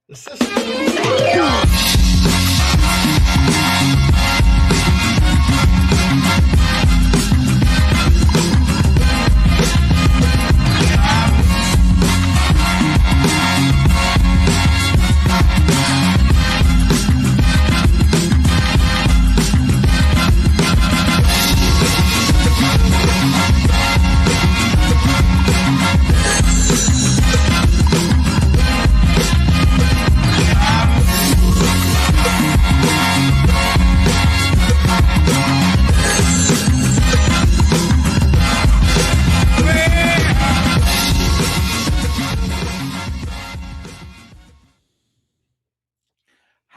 The system.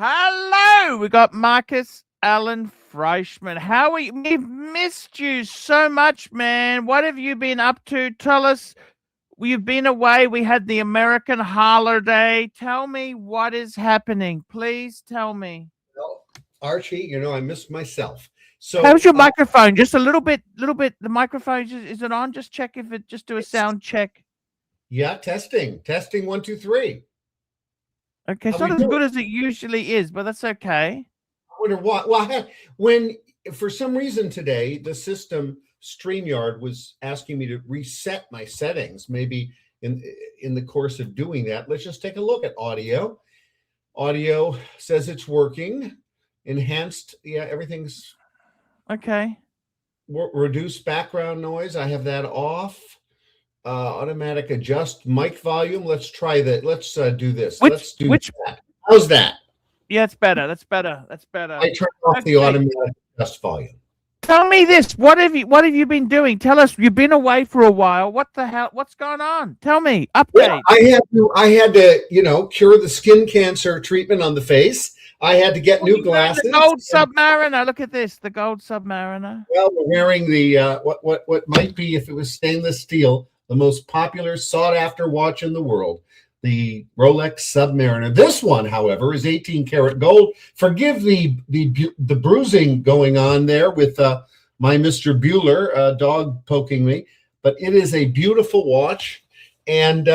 Hello, we got Marcus Allen Frishman. How are you? We've missed you so much, man. What have you been up to? Tell us. You've been away. We had the American holiday. Tell me what is happening. Please tell me. Well, Archie, I missed myself. So how's your microphone? Just a little bit. The microphone, is it on? Just check if it, just do a sound check. Yeah, testing 1, 2, 3. Okay, it's not as good as it usually is, but that's okay. I wonder why. Well, when for some reason today the system StreamYard was asking me to reset my settings. Maybe in the course of doing that, let's just take a look at audio. Audio says it's working. Enhanced, yeah, everything's okay. Reduce background noise. I have that off. Automatic adjust mic volume. Let's try that. Let's do this. Let's do that. How's that? Yeah, it's better. That's better. I turned off the automatic adjust volume. Tell me this. What have you been doing? Tell us. You've been away for a while. What the hell? What's going on? Tell me. Update. Well, I had to cure the skin cancer treatment on the face. I had to get new glasses. The gold Submariner. Look at this. The gold Submariner. Well, we're wearing the what might be, if it was stainless steel, the most popular, sought-after watch in the world, the Rolex Submariner. This one, however, is 18-karat gold. Forgive the bruising going on there with my Mr. Bueller dog poking me, but it is a beautiful watch, and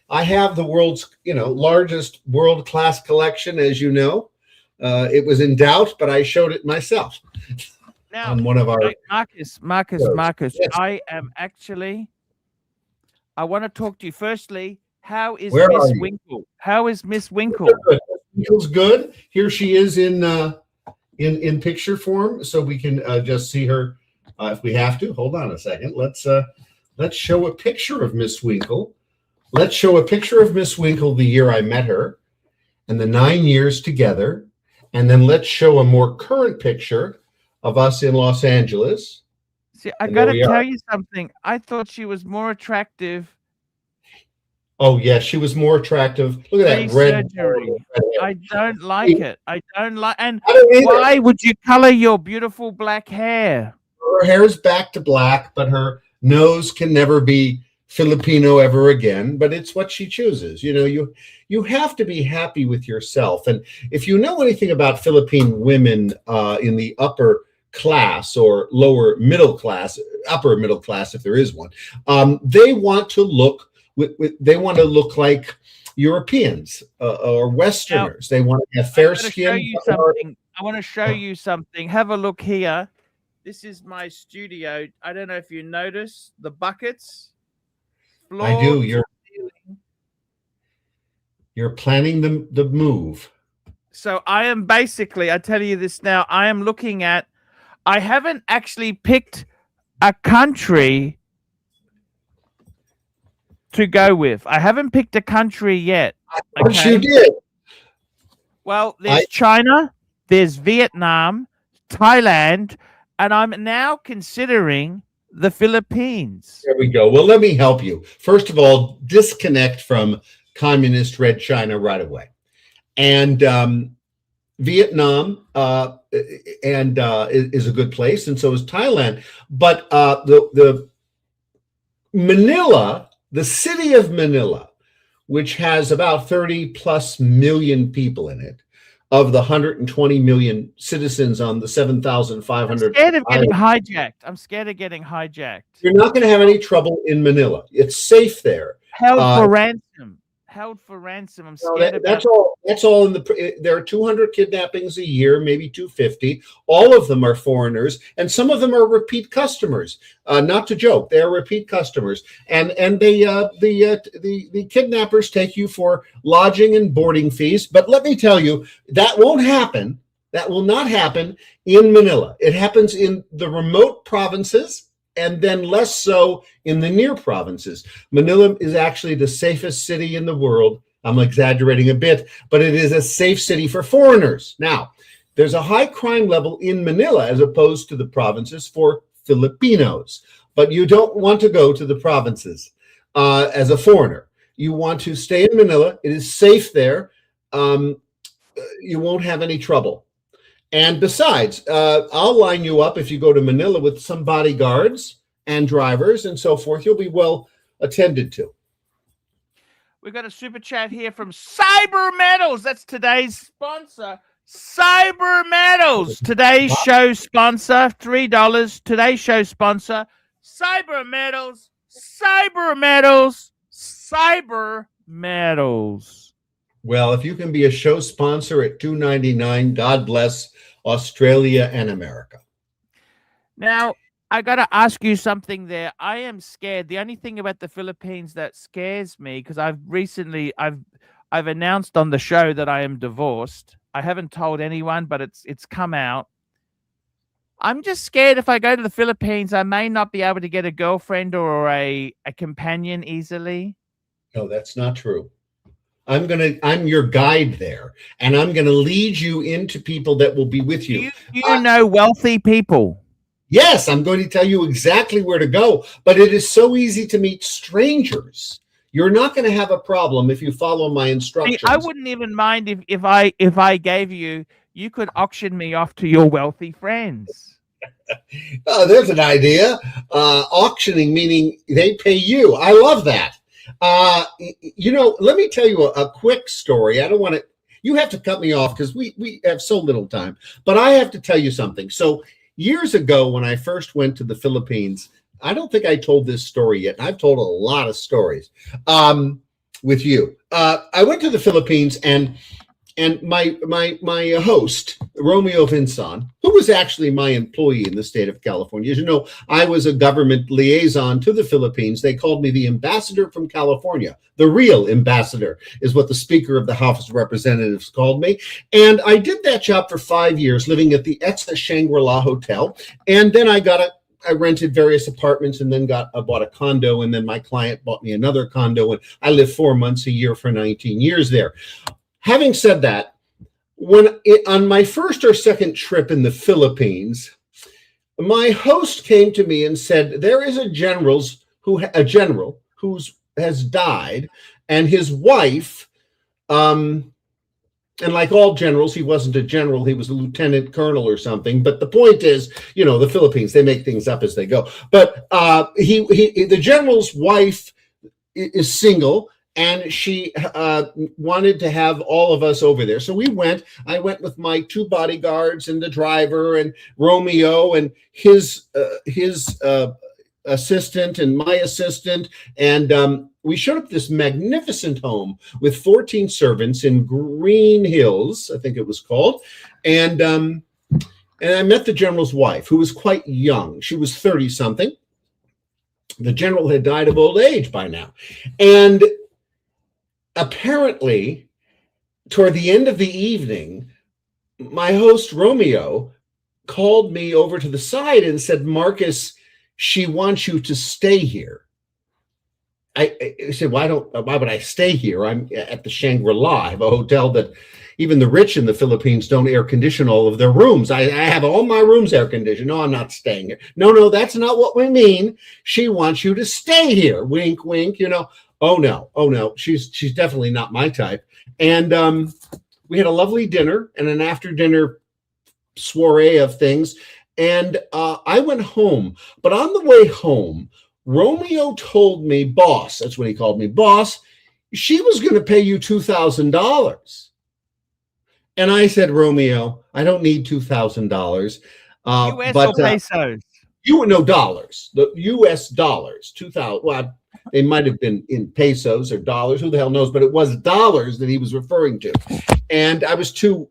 I have the world's largest world-class collection, as you know. It was in doubt, but I showed it myself. Now, on one of our Marcus, yes. I want to talk to you. Firstly, how is Where Miss are you? Winkle? How is Miss Winkle? Winkle's good. Here she is in picture form, so we can just see her if we have to. Hold on a second. Let's show a picture of Miss Winkle. Let's show a picture of Miss Winkle the year I met her, and the 9 years together, and then let's show a more current picture of us in Los Angeles. See, I got to tell you something. I thought she was more attractive. Oh, yeah, she was more attractive. Look at that red. I don't like it. I don't like. And why would you color your beautiful black hair? Her hair is back to black, but her nose can never be Filipino ever again. But it's what she chooses. You have to be happy with yourself. And if you know anything about Philippine women in the upper class or lower middle class, upper middle class, if there is one, they want to look like Europeans or Westerners. Now, they want to have fair skin. I want to show you something. Have a look here. This is my studio. I don't know if you notice the buckets. I do. You're planning the move. So I am basically, I tell you this now, I am looking at, I haven't actually picked a country to go with. I haven't picked a country yet. Okay? You did. Well, there's China, there's Vietnam, Thailand, and I'm now considering the Philippines. There we go. Well, let me help you. First of all, disconnect from communist Red China right away. And Vietnam is a good place, and so is Thailand. But the Manila, the city of Manila, which has about 30 plus million people in it, of the 120 million citizens on the 7,500. I'm scared of getting hijacked. You're not going to have any trouble in Manila. It's safe there. Held for ransom. held for ransom. I'm No, scared about. that's all. That's all in the. There are 200 kidnappings a year, maybe 250. All of them are foreigners, and some of them are repeat customers. Not to joke, they are repeat customers, and the kidnappers take you for lodging and boarding fees. But let me tell you, that won't happen. That will not happen in Manila. It happens in the remote provinces, and then less so in the near provinces. Manila is actually the safest city in the world. I'm exaggerating a bit, but it is a safe city for foreigners. Now, there's a high crime level in Manila as opposed to the provinces for Filipinos, but you don't want to go to the provinces as a foreigner. You want to stay in Manila. It is safe there. You won't have any trouble. And besides, I'll line you up if you go to Manila with some bodyguards and drivers and so forth. You'll be well attended to. We've got a super chat here from Cyber Metals. That's today's sponsor. Cyber Metals. Today's show sponsor. $3. Today's show sponsor. Cyber Metals. Cyber Metals. Cyber Metals. Well, if you can be a show sponsor at $2.99, God bless Australia and America. Now, I got to ask you something there. I am scared. The only thing about the Philippines that scares me, because I've announced on the show that I am divorced. I haven't told anyone, but it's come out. I'm just scared if I go to the Philippines, I may not be able to get a girlfriend or a companion easily. No, that's not true. I'm your guide there, and I'm gonna lead you into people that will be with you. You know wealthy people. Yes, I'm going to tell you exactly where to go, but it is so easy to meet strangers. You're not going to have a problem if you follow my instructions. I wouldn't even mind if I gave you could auction me off to your wealthy friends. Oh, there's an idea. Auctioning, meaning they pay you. I love that. Let me tell you a quick story. I don't want to, you have to cut me off because we have so little time, but I have to tell you something. So years ago, when I first went to the Philippines, I don't think I told this story yet. And I've told a lot of stories with you. I went to the Philippines and my host, Romeo Vinson, who was actually my employee in the state of California. As you know, I was a government liaison to the Philippines. They called me the ambassador from California. The real ambassador is what the Speaker of the House of Representatives called me. And I did that job for 5 years, living at the Etsa Shangri-La Hotel. And then I rented various apartments and then I bought a condo. And then my client bought me another condo. And I lived 4 months a year for 19 years there. Having said that, on my first or second trip in the Philippines, my host came to me and said, there is a general who has died, and his wife, and like all generals, he wasn't a general, he was a lieutenant colonel or something. But the point is, the Philippines, they make things up as they go. But the general's wife is single, and she wanted to have all of us over there. So we went. I went with my 2 bodyguards and the driver and Romeo and his assistant and my assistant. And we showed up this magnificent home with 14 servants in Green Hills, I think it was called. And I met the general's wife, who was quite young. She was 30-something. The general had died of old age by now. And apparently, toward the end of the evening, my host, Romeo, called me over to the side and said, Marcus, she wants you to stay here. I said, why would I stay here? I'm at the Shangri-La. I have a hotel that even the rich in the Philippines don't air condition all of their rooms. I have all my rooms air conditioned. No, I'm not staying here. No, that's not what we mean. She wants you to stay here. Wink, wink, Oh no, she's definitely not my type. And we had a lovely dinner and an after dinner soiree of things. And I went home. But on the way home, Romeo told me, boss, that's what he called me, boss, she was going to pay you $2,000. And I said, Romeo, I don't need $2,000. US or pesos? No, dollars. The US dollars, 2,000. Well, They might have been in pesos or dollars. Who the hell knows? But it was dollars that he was referring to. And I was too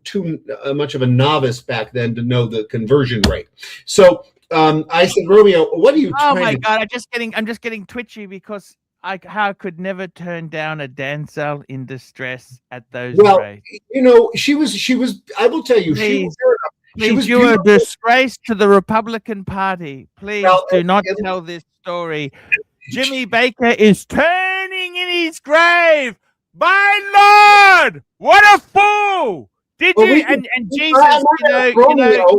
much of a novice back then to know the conversion rate. So I said, Romeo, what are you Oh trying my to God! I'm just getting twitchy because I could never turn down a damsel in distress at those rates. She was. I will tell you, she was you are a beautiful. disgrace to the Republican Party. Please do not and- tell this story. Jimmy Baker is turning in his grave. My Lord, what a fool! Did Well, you? we can- And I- Jesus, I'm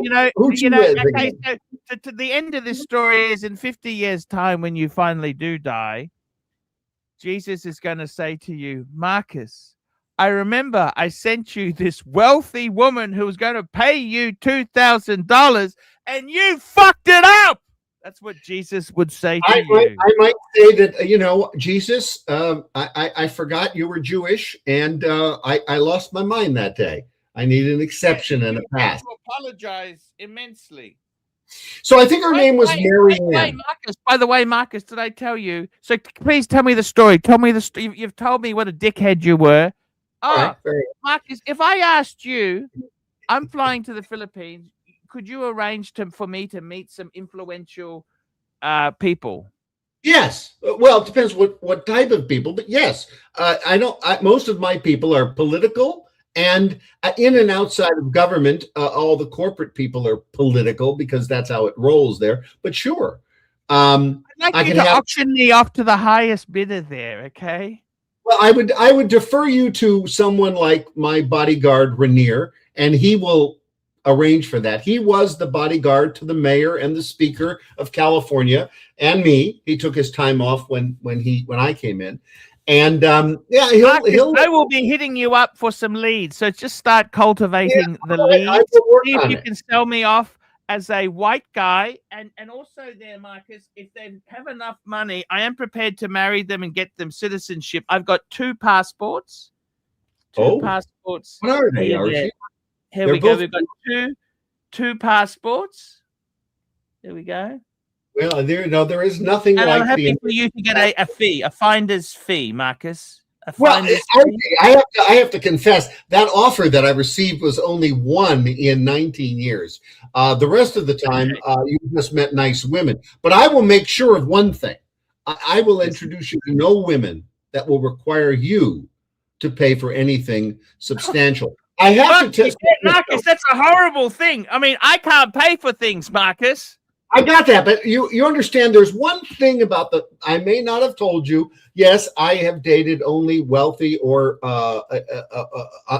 not who she is Okay, again. so to the end of this story is in 50 years' time when you finally do die. Jesus is going to say to you, Marcus, I remember I sent you this wealthy woman who was going to pay you $2,000 and you fucked it up. That's what Jesus would say to you. I might say that, Jesus, I forgot you were Jewish, and I lost my mind that day. I need an exception and a pass. To apologize immensely. So I think her name was Mary Ann. By the way, Marcus, did I tell you? So please tell me the story. Tell me the story. You've told me what a dickhead you were. Right. Marcus, if I asked you, I'm flying to the Philippines. Could you arrange for me to meet some influential people? Yes. Well, it depends what type of people, but yes. Most of my people are political, and in and outside of government, all the corporate people are political because that's how it rolls there. But sure. I'd like you to auction me off to the highest bidder there, okay? Well, I would defer you to someone like my bodyguard, Rainier, and he will arrange for that. He was the bodyguard to the mayor and the speaker of California and me. He took his time off when I came in. And he'll I will be hitting you up for some leads. So just start cultivating the leads. See if you can sell me off as a white guy. And also there, Marcus, if they have enough money, I am prepared to marry them and get them citizenship. I've got 2 passports. Two passports. What are they, Archie? Here we go. We've got two passports. There we go. Well, there is nothing and like I'm happy for you to get a finder's fee, Marcus. I have to confess that offer that I received was only one in 19 years. The rest of the time, you just met nice women. But I will make sure of one thing. I will introduce you to no women that will require you to pay for anything substantial. I have to test Marcus, that's a horrible thing. I mean, I can't pay for things, Marcus. I got that, but you understand there's one thing about I may not have told you. Yes, I have dated only wealthy or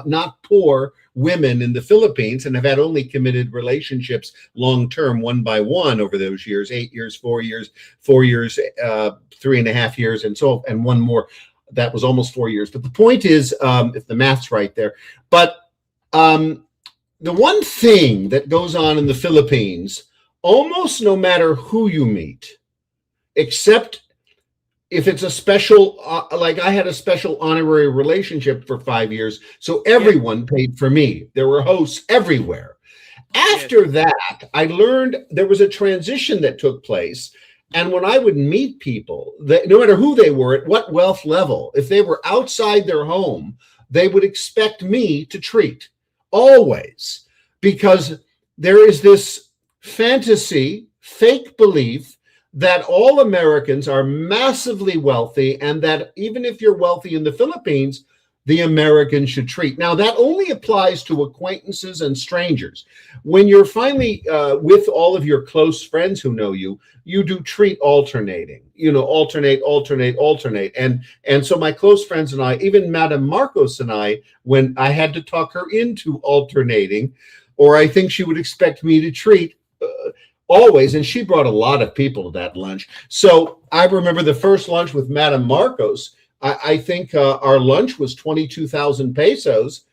not poor women in the Philippines and have had only committed relationships long-term, one by one over those years, 8 years, 4 years, 4 years, 3.5 years, and one more. That was almost 4 years. But the point is, if the math's right there, but the one thing that goes on in the Philippines, almost no matter who you meet, except if it's a special, like I had a special honorary relationship for 5 years, so everyone paid for me. There were hosts everywhere. After that, I learned there was a transition that took place. And when I would meet people, no matter who they were, at what wealth level, if they were outside their home, they would expect me to treat, always, because there is this fantasy, fake belief that all Americans are massively wealthy and that even if you're wealthy in the Philippines, the Americans should treat. Now, that only applies to acquaintances and strangers. When you're finally with all of your close friends who know you, you do treat alternating, alternate. And so my close friends and I, even Madame Marcos and I, when I had to talk her into alternating, or I think she would expect me to treat always, and she brought a lot of people to that lunch. So I remember the first lunch with Madame Marcos. I think our lunch was 22,000 pesos.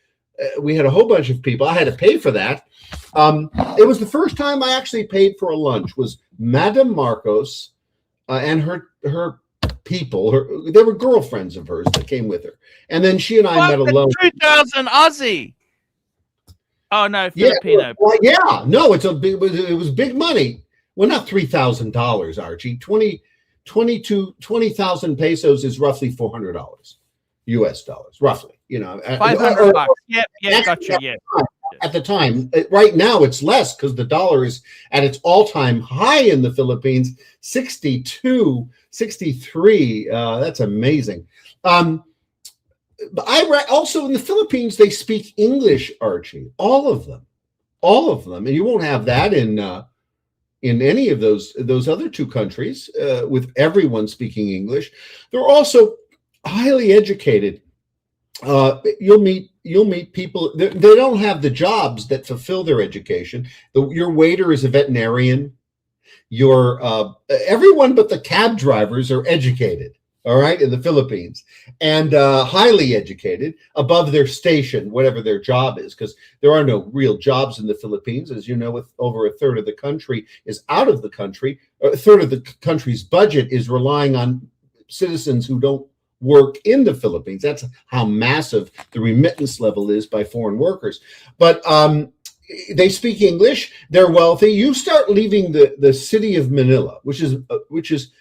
We had a whole bunch of people. I had to pay for that. It was the first time I actually paid for a lunch. Was Madame Marcos and her people. They were girlfriends of hers that came with her, and then she and I met alone. 2,000 Aussie. Oh no, Filipino. No, it was big money. Well, not $3,000, Archie. 20,000 pesos is roughly $400 US dollars, roughly. You know, $500. Yep, yeah, gotcha. Yeah. At the time, right now it's less because the dollar is at its all-time high in the Philippines, 62, 63. That's amazing. Also in the Philippines, they speak English, Archie. All of them, and you won't have that in any of those other two countries with everyone speaking English. They're also highly educated. You'll meet people. They don't have the jobs that fulfill their education. Your waiter is a veterinarian. Everyone but the cab drivers are educated. All right, in the Philippines, and highly educated, above their station, whatever their job is, because there are no real jobs in the Philippines. As you know, with over a third of the country is out of the country, a third of the country's budget is relying on citizens who don't work in the Philippines. That's how massive the remittance level is by foreign workers. But they speak English. They're wealthy. You start leaving the city of Manila, which is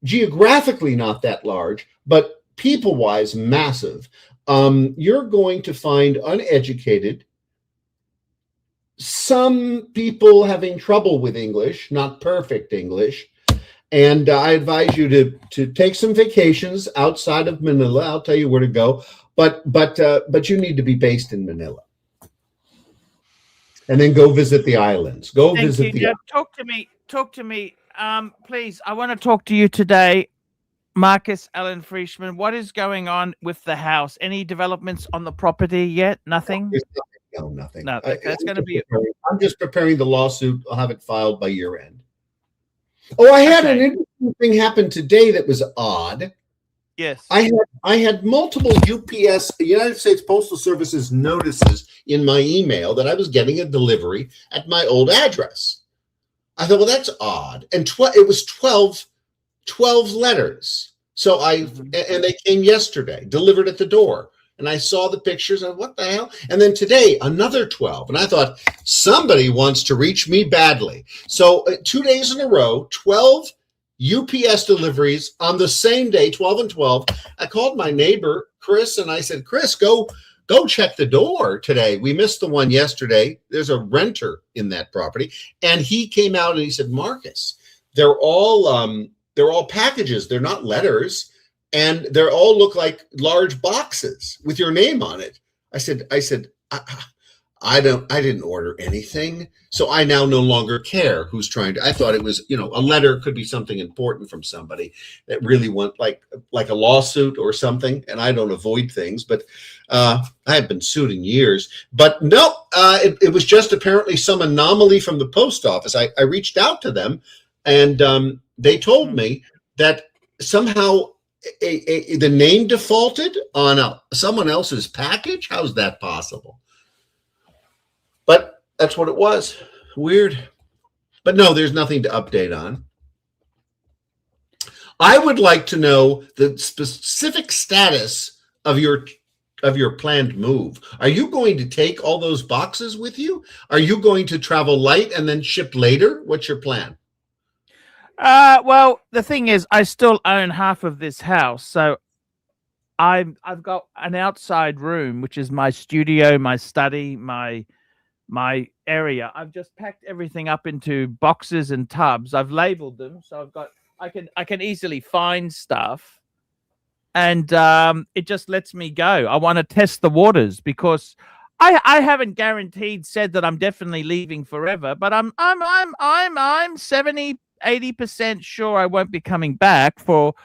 geographically not that large, but people-wise massive. You're going to find uneducated, some people having trouble with English, not perfect English. And I advise you to take some vacations outside of Manila. I'll tell you where to go, but you need to be based in Manila, and then go visit the islands. Talk to me. Please, I want to talk to you today, Marcus Alan Frishman. What is going on with the house? Any developments on the property yet? Nothing? No, nothing. No, that's going to be... I'm just preparing the lawsuit. I'll have it filed by year end. Oh, I had an interesting thing happen today that was odd. Yes. I had multiple UPS, United States Postal Service's notices in my email that I was getting a delivery at my old address. I thought, well, that's odd. And it was 12 letters. So and they came yesterday, delivered at the door. And I saw the pictures of what the hell? And then today, another 12. And I thought, somebody wants to reach me badly. So 2 days in a row, 12 UPS deliveries on the same day, 12 and 12. I called my neighbor, Chris, and I said, Chris, go check the door today. We missed the one yesterday. There's a renter in that property. And he came out and he said, Marcus, they're all packages. They're not letters. And they all look like large boxes with your name on it. I said, I didn't order anything. So I now no longer care who's trying to. I thought it was, a letter could be something important from somebody that really want like a lawsuit or something. And I don't avoid things, but I have been sued in years. But no, it was just apparently some anomaly from the post office. I reached out to them, and they told me that somehow the name defaulted on someone else's package. How's that possible? But that's what it was. Weird. But no, there's nothing to update on. I would like to know the specific status of your planned move. Are you going to take all those boxes with you? Are you going to travel light and then ship later? What's your plan? Well, the thing is, I still own half of this house, so I've got an outside room, which is my studio, my study, my area. I've just packed everything up into boxes and tubs. I've labeled them, so I can easily find stuff, and it just lets me go. I want to test the waters because I haven't said that I'm definitely leaving forever, but I'm 70-80% sure I won't be coming back. I'll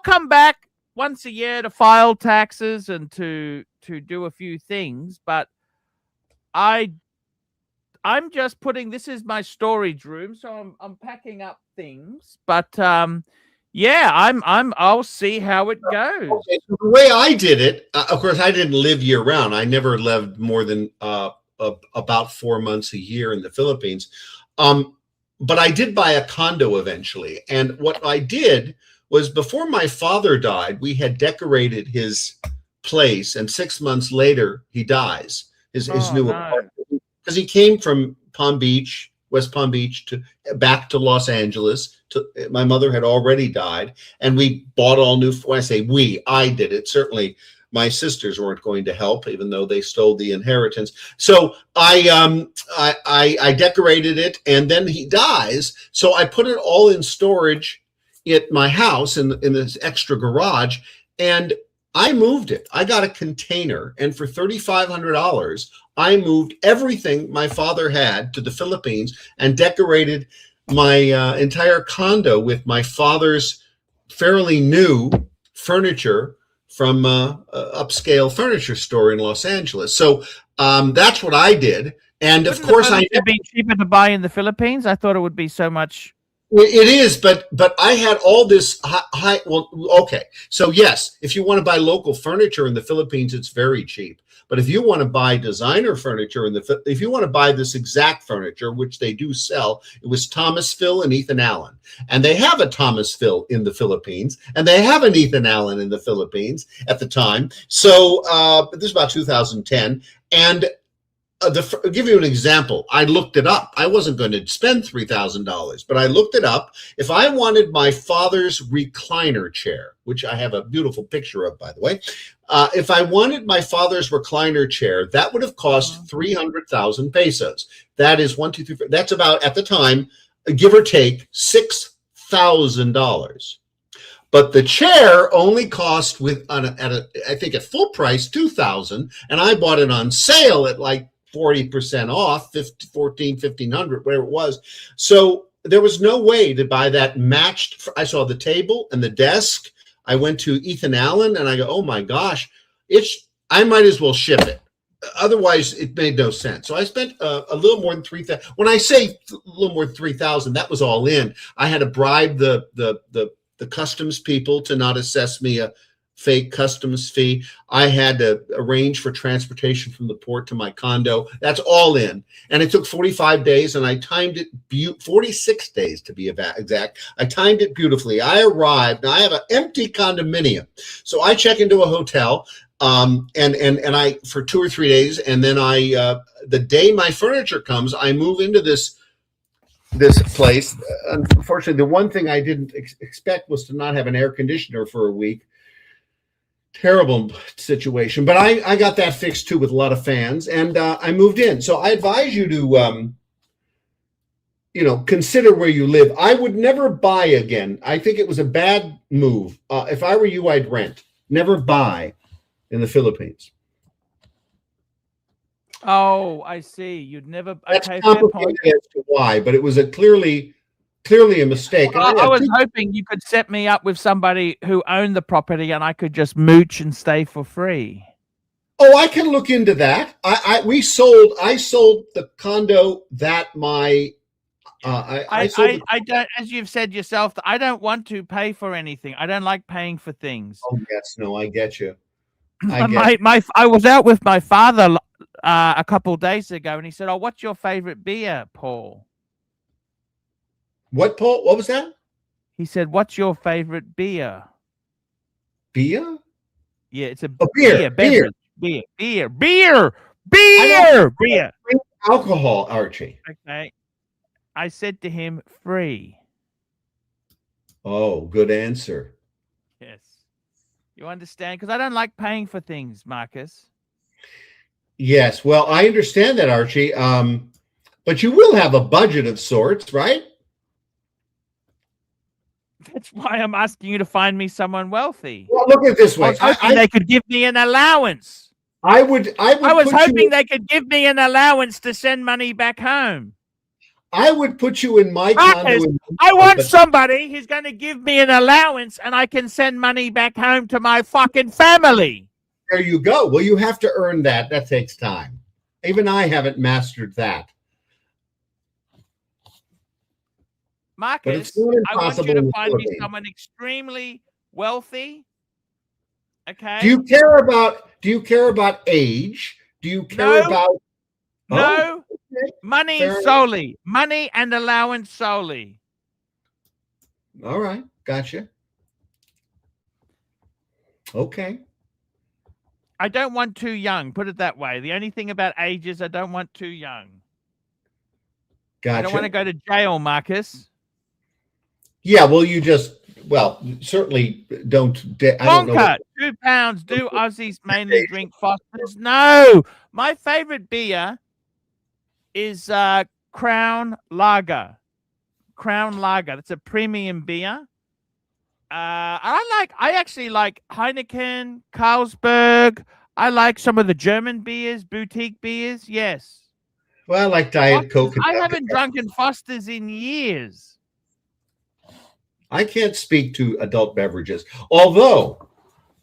come back once a year to file taxes and to do a few things, but I'm just this is my storage room, so I'm packing up things, but I'll see how it goes. Okay, so the way I did it, of course, I didn't live year round. I never lived more than about 4 months a year in the Philippines. But I did buy a condo eventually. And what I did was, before my father died, we had decorated his place, and 6 months later he dies. His new apartment, because he came from Palm Beach, West Palm Beach to back to Los Angeles. My mother had already died, and we bought all new. When I say we, I did it. Certainly, my sisters weren't going to help, even though they stole the inheritance. So I decorated it, and then he dies. So I put it all in storage at my house in this extra garage, and I moved it. I got a container, and for $3,500, I moved everything my father had to the Philippines and decorated my entire condo with my father's fairly new furniture from an upscale furniture store in Los Angeles. So that's what I did. And of course, it'd be cheaper to buy in the Philippines. I thought it would be so much. It is, but I had all this high. Well, okay. So yes, if you want to buy local furniture in the Philippines, it's very cheap. But if you want to buy designer furniture if you want to buy this exact furniture, which they do sell, it was Thomas Phil and Ethan Allen, and they have a Thomas Phil in the Philippines, and they have an Ethan Allen in the Philippines at the time. So this is about 2010, and. I'll give you an example. I looked it up. I wasn't going to spend $3,000, but I looked it up. If I wanted my father's recliner chair, which I have a beautiful picture of, by the way, if I wanted my father's recliner chair, that would have cost 300,000 pesos. That is 1, 2, 3, 4. That's about, at the time, give or take, $6,000. But the chair only cost I think at full price, $2,000, and I bought it on sale at like 40% off, $1,500, whatever it was. So there was no way to buy that matched. I saw the table and the desk. I went to Ethan Allen and I go, oh my gosh, I might as well ship it. Otherwise, it made no sense. So I spent a little more than $3,000. When I say a little more than $3,000, that was all in. I had to bribe the customs people to not assess me a fake customs fee. I had to arrange for transportation from the port to my condo. That's all in. And it took 45 days, and I timed it 46 days to be exact. I timed it beautifully. I arrived. Now I have an empty condominium. So I check into a hotel and I for 2 or 3 days, and then the day my furniture comes, I move into this place. Unfortunately, the one thing I didn't expect was to not have an air conditioner for a week. Terrible situation, but I got that fixed too with a lot of fans, and I moved in. So I advise you to, consider where you live. I would never buy again. I think it was a bad move. If I were you, I'd rent. Never buy in the Philippines. Oh, I see. You'd never. That's okay, complicated as to why, but it was clearly a mistake. Well, I was hoping you could set me up with somebody who owned the property and I could just mooch and stay for free. Oh, I can look into that. I sold the condo that my I don't, as you've said yourself, I don't want to pay for anything. I don't like paying for things. Oh yes, no, I get you. I was out with my father a couple of days ago, and he said, "Oh, what's your favorite beer, Paul?" What, Paul? What was that? He said, "What's your favorite beer?" Beer? Yeah, it's a beer. Beer. Alcohol, Archie. Okay. I said to him, free. Oh, good answer. Yes. You understand? Because I don't like paying for things, Marcus. Yes. Well, I understand that, Archie. But you will have a budget of sorts, right? That's why I'm asking you to find me someone wealthy. Well, look at it this way. I was hoping they could give me an allowance. I was hoping they could give me an allowance to send money back home. I would put you in my condo. I want somebody who's going to give me an allowance and I can send money back home to my fucking family. There you go. Well, you have to earn that. That takes time. Even I haven't mastered that. Marcus, I want you to find me someone extremely wealthy. Okay. Do you care about age? Do you care about no money solely? Money and allowance solely. All right, gotcha. Okay. I don't want too young, put it that way. The only thing about age is I don't want too young. I don't want to Gotcha. go to jail, Marcus. Yeah, well, certainly don't. I don't know what. Bonker, £2. Do Aussies mainly drink Fosters? No. My favorite beer is Crown Lager. Crown Lager. That's a premium beer. I actually like Heineken, Carlsberg. I like some of the German beers, boutique beers. Yes. Well, I like Diet Coke. I haven't drunken Fosters in years. I can't speak to adult beverages, although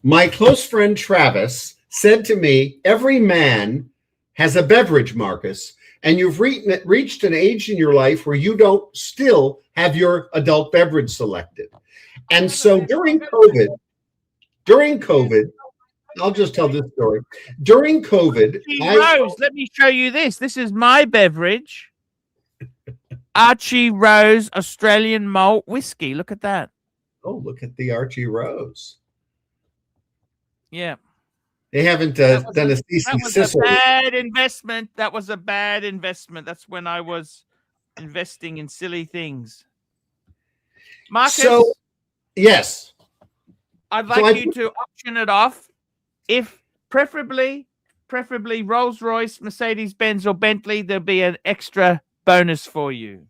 my close friend Travis said to me, every man has a beverage, Marcus, and you've reached an age in your life where you don't still have your adult beverage selected. And so during COVID, I'll just tell this story. During COVID, Rose, let me show you this. This is my beverage. Archie Rose Australian malt whiskey. Look at that. Oh, look at the Archie Rose. Yeah. They haven't done a cease and desist. That was a bad investment. That was a bad investment. That's when I was investing in silly things. Marcus, So, yes. I'd like you to auction it off. If preferably Rolls-Royce, Mercedes-Benz, or Bentley, there'll be an extra bonus for you.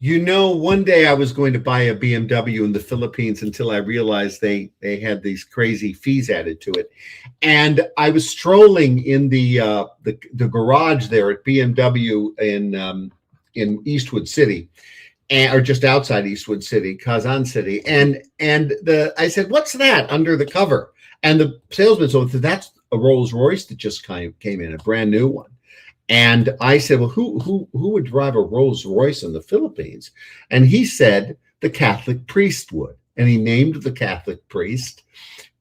You know, one day I was going to buy a BMW in the Philippines until I realized they had these crazy fees added to it. And I was strolling in the garage there at BMW in Eastwood City, or just outside Eastwood City, Kazan City. And I said, "What's that under the cover?" And the salesman said, "That's a Rolls Royce that just came in, a brand new one." And I said, "Well, who would drive a Rolls Royce in the Philippines?" And he said, "The Catholic priest would." And he named the Catholic priest.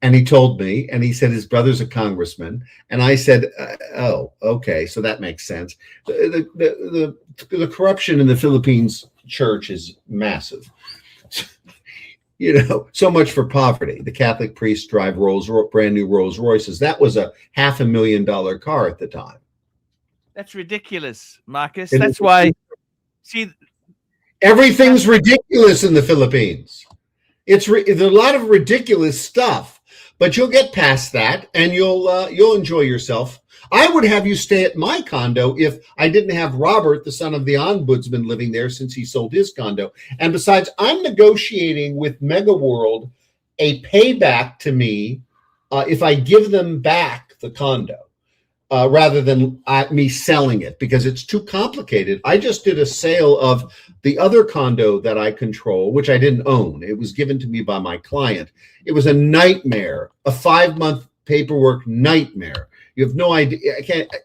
And he told me, and he said his brother's a congressman. And I said, "Oh, okay, so that makes sense." The corruption in the Philippines church is massive. You know, so much for poverty. The Catholic priests drive brand new Rolls Royces. That was a $500,000 car at the time. That's ridiculous, Marcus. That's why. See, everything's ridiculous in the Philippines. There's a lot of ridiculous stuff, but you'll get past that and you'll enjoy yourself. I would have you stay at my condo if I didn't have Robert, the son of the ombudsman, living there since he sold his condo. And besides, I'm negotiating with Mega World a payback to me if I give them back the condo. Rather than me selling it, because it's too complicated. I just did a sale of the other condo that I control, which I didn't own. It was given to me by my client. It was a nightmare, a 5-month paperwork nightmare. You have no idea.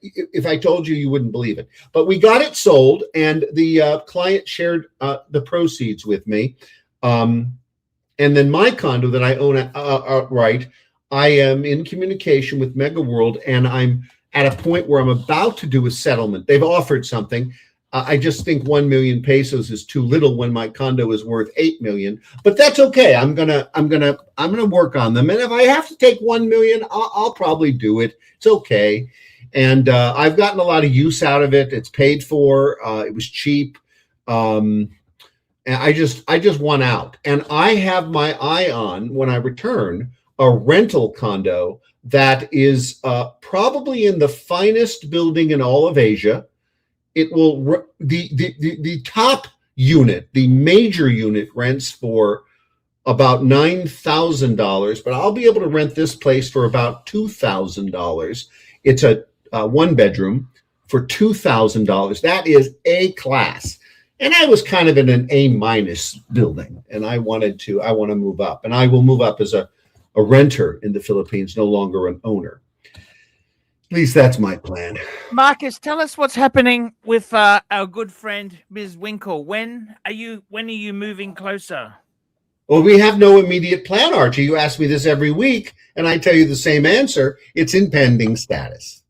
If I told you, you wouldn't believe it. But we got it sold, and the client shared the proceeds with me. And then my condo that I own outright, I am in communication with Mega World, and I'm at a point where I'm about to do a settlement. They've offered something. I just think 1 million pesos is too little when my condo is worth 8 million. But that's okay. I'm gonna work on them. And if I have to take 1 million, I'll probably do it. It's okay. And I've gotten a lot of use out of it. It's paid for. It was cheap. And I just won out. And I have my eye on, when I return, a rental condo that is probably in the finest building in all of Asia. It will the top unit, the major unit, rents for about $9,000, but I'll be able to rent this place for about $2,000. It's a 1-bedroom for $2,000. That is A class. And I was kind of in an A- building, and I want to move up, and I will move up as a renter in the Philippines, no longer an owner. At least that's my plan. Marcus, tell us what's happening with our good friend Ms. Winkle. When are you moving closer? Well, we have no immediate plan, Archie. You ask me this every week, and I tell you the same answer. It's in pending status.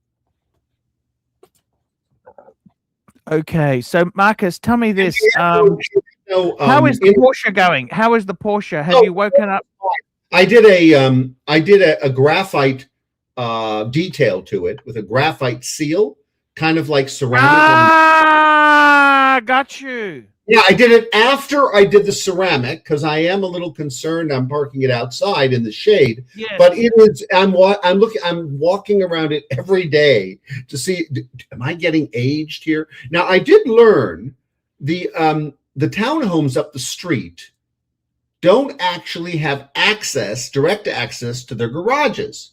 Okay, so Marcus, tell me this. How is the Porsche going? How is the Porsche? Have you woken up? I did a graphite detail to it with a graphite seal, kind of like ceramic. got you. Yeah, I did it after I did the ceramic because I am a little concerned. I'm parking it outside in the shade, Yes. but it is. I'm walking around it every day to see. Am I getting aged here? Now, I did learn the townhomes up the street don't actually have direct access to their garages.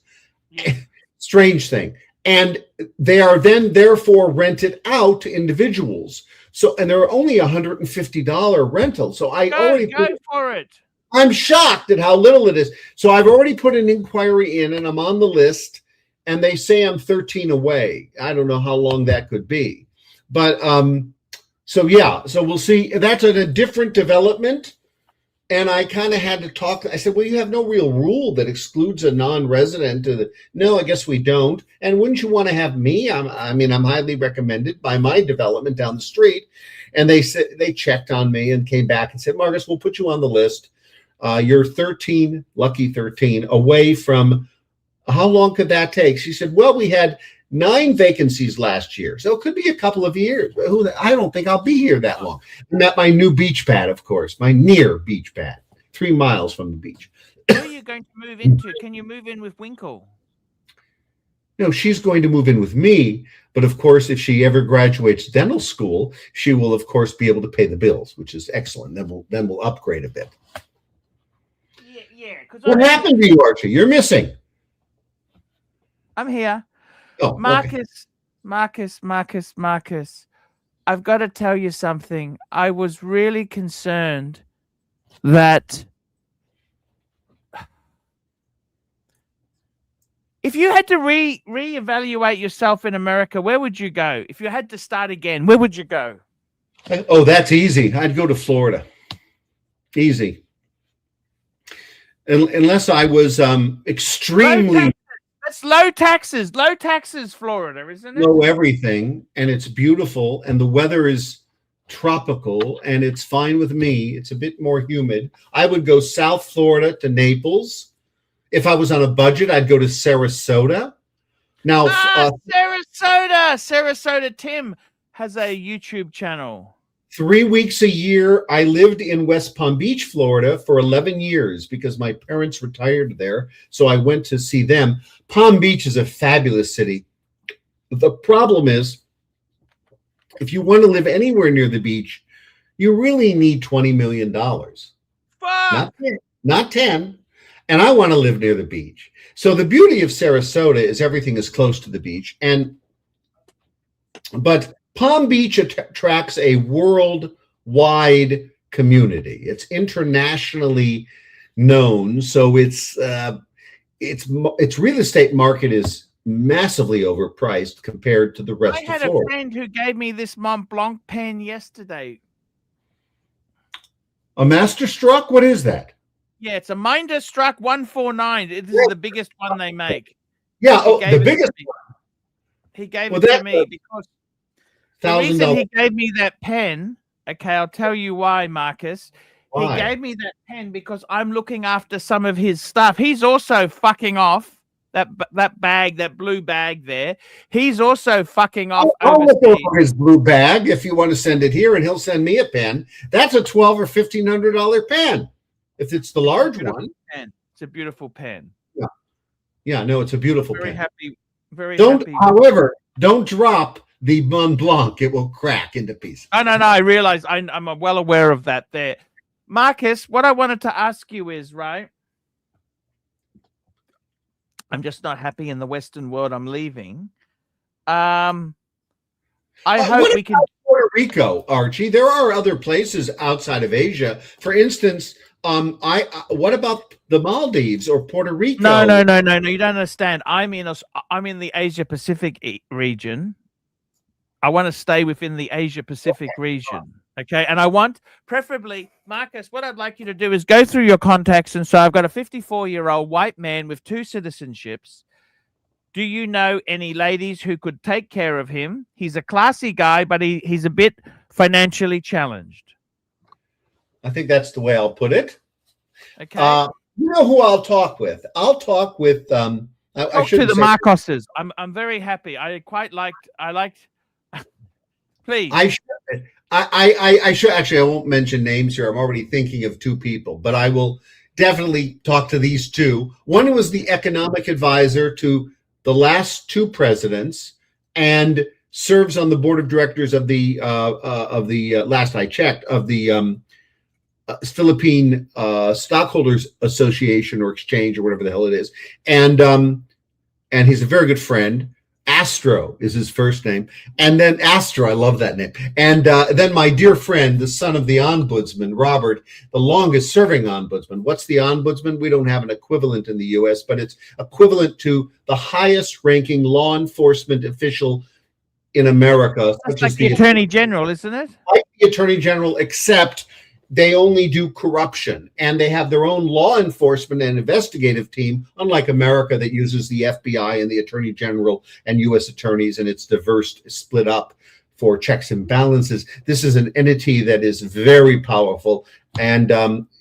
Yes. Strange thing. And they are then therefore rented out to individuals. So, and they're only $150 rental. So Go for it. I'm shocked at how little it is. So I've already put an inquiry in and I'm on the list and they say I'm 13 away. I don't know how long that could be, but, so yeah, so we'll see. That's a different development. And I kind of had to talk. I said, well, you have no real rule that excludes a non-resident. No, I guess we don't. And wouldn't you want to have me? I'm highly recommended by my development down the street. And they said, they checked on me and came back and said, Marcus, we'll put you on the list. You're 13, lucky 13, away from, how long could that take? She said, well, we had 9 vacancies last year. So it could be a couple of years. I don't think I'll be here that long. I'm at my new beach pad, of course, my near beach pad, 3 miles from the beach. Where are you going to move into? Can you move in with Winkle? No, she's going to move in with me. But of course, if she ever graduates dental school, she will, of course, be able to pay the bills, which is excellent. Then we'll upgrade a bit. Yeah. What happened to you, Archie? You're missing. I'm here. Oh, Marcus, I've got to tell you something. I was really concerned that if you had to reevaluate yourself in America, where would you go? If you had to start again, where would you go? Oh, that's easy. I'd go to Florida. Easy. Unless I was extremely... That's low taxes, Florida, isn't it? Know everything, and it's beautiful, and the weather is tropical, and it's fine with me. It's a bit more humid. I would go South Florida to Naples. If I was on a budget, I'd go to Sarasota. Now, Sarasota. Tim has a YouTube channel. 3 weeks a year, I lived in West Palm Beach, Florida for 11 years because my parents retired there. So I went to see them. Palm Beach is a fabulous city. The problem is, if you want to live anywhere near the beach, you really need $20 million. Fuck! Not 10. And I want to live near the beach. So the beauty of Sarasota is everything is close to the beach. But Palm Beach attracts a worldwide community. It's internationally known, so its real estate market is massively overpriced compared to the rest of Florida. I had a friend who gave me this Mont Blanc pen yesterday. A Masterstruck? What is that? Yeah, it's a Minderstruck 149. This is the biggest one they make. Yeah, the biggest one. He gave it to me because the reason he gave me that pen, okay, I'll tell you why, Marcus. Why? He gave me that pen because I'm looking after some of his stuff. He's also fucking off that bag, that blue bag there. He's also fucking off. I'll look over his blue bag if you want to send it here, and he'll send me a pen. That's a $1,200 or $1,500 pen. If it's the large one. Pen. It's a beautiful pen. Yeah, no, it's a beautiful pen. Very happy. However, don't drop the Mont Blanc. It will crack into pieces. No, I realize I'm well aware of that there. Marcus, what I wanted to ask you is, right, I'm just not happy in the Western world I'm leaving. I hope we can... Puerto Rico, Archie? There are other places outside of Asia. For instance, what about the Maldives or Puerto Rico? No, you don't understand. I'm in the Asia Pacific region. I want to stay within the Asia Pacific region. Okay. And I want, preferably, Marcus, what I'd like you to do is go through your contacts. And so I've got a 54-year-old white man with 2 citizenships. Do you know any ladies who could take care of him? He's a classy guy, but he's a bit financially challenged. I think that's the way I'll put it. Okay. You know who I'll talk with? I'll talk with talk to the Marcoses. I'm very happy. I liked please. I should actually, I won't mention names here. I'm already thinking of two people, but I will definitely talk to these two. One was the economic advisor to the last two presidents and serves on the board of directors of the last I checked of the Philippine Stockholders Association or Exchange or whatever the hell it is, and he's a very good friend. Astro is his first name, and then Astro, I love that name. And then my dear friend, the son of the ombudsman, Robert, the longest serving ombudsman. What's the ombudsman? We don't have an equivalent in the U.S., but it's equivalent to the highest ranking law enforcement official in America. That's like the Attorney General, isn't it? Like the Attorney General, except they only do corruption, and they have their own law enforcement and investigative team, unlike America that uses the FBI and the Attorney General and U.S. attorneys, and it's diverse, split up for checks and balances. This is an entity that is very powerful, and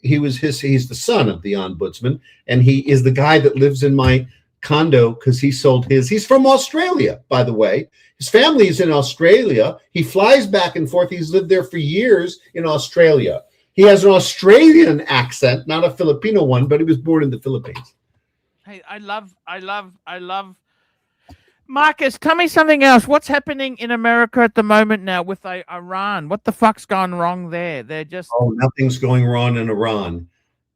he's the son of the ombudsman, and he is the guy that lives in my condo because he sold his. He's from Australia, by the way. His family is in Australia. He flies back and forth. He's lived there for years in Australia. He has an Australian accent, not a Filipino one, but he was born in the Philippines. Hey, I love. Marcus, tell me something else. What's happening in America at the moment now with Iran? What the fuck's gone wrong there? They're just... Oh, nothing's going wrong in Iran.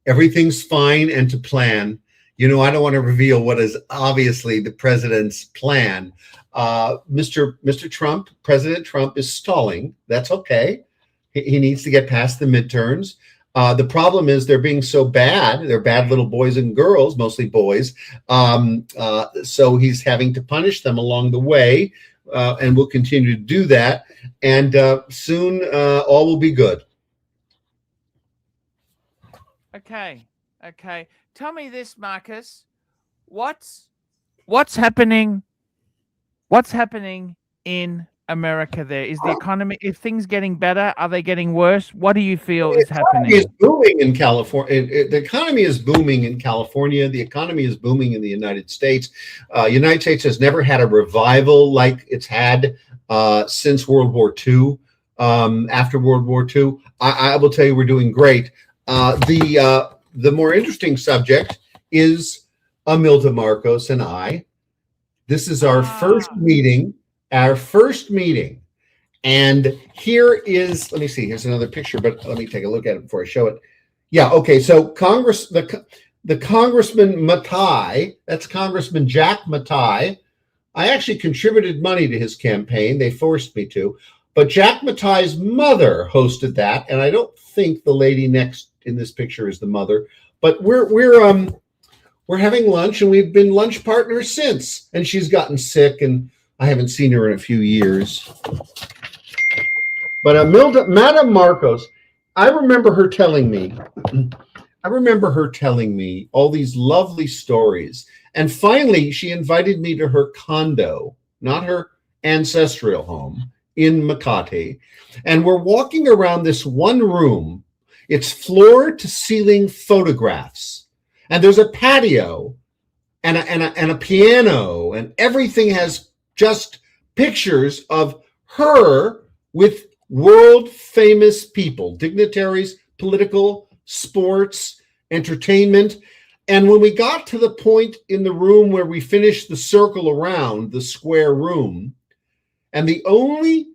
Everything's fine and to plan. You know, I don't want to reveal what is obviously the president's plan. Mr. Trump, President Trump is stalling. That's okay. He needs to get past the midterms. The problem is they're being so bad. They're bad little boys and girls, mostly boys. So he's having to punish them along the way, and we'll continue to do that. And soon all will be good. Okay. Tell me this, Marcus. What's happening? What's happening in America there? Is the economy, is things getting better? Are they getting worse? What do you feel is happening? The economy is booming in California. The economy is booming in California. The economy is booming in the United States. United States has never had a revival like it's had since World War II. After World War II, I will tell you we're doing great. The more interesting subject is Imelda Marcos and I. This is our first meeting. And here is, let me see, here's another picture, but let me take a look at it before I show it. Yeah, okay, so the Congressman Matai, that's Congressman Jack Matai. I actually contributed money to his campaign. They forced me to. But Jack Matai's mother hosted that, and I don't think the lady next in this picture is the mother. But we're having lunch, and we've been lunch partners since. And she's gotten sick, and I haven't seen her in a few years. But Madam Marcos, I remember her telling me all these lovely stories. And finally, she invited me to her condo, not her ancestral home, in Makati. And we're walking around this one room. It's floor to ceiling photographs. And there's a patio and a piano, and everything has just pictures of her with world famous people, dignitaries, political, sports, entertainment. And when we got to the point in the room where we finished the circle around the square room, and the only